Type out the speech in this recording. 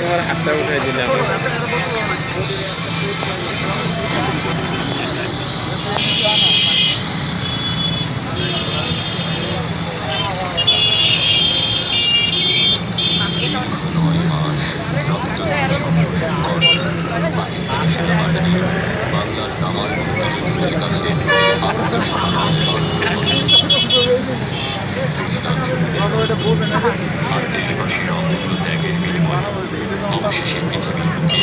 তোমার হাতটা উঠাই দিলাম। পাকিস্তানি সেনাবাহিনী বাংলার তামার মুক্তিযোদ্ধাদের কাছে আত্মসমর্পণ আর দেশবাসীর অমূল্য ত্যাগের বিনিময়ে অবশেষে পৃথিবীর বুকে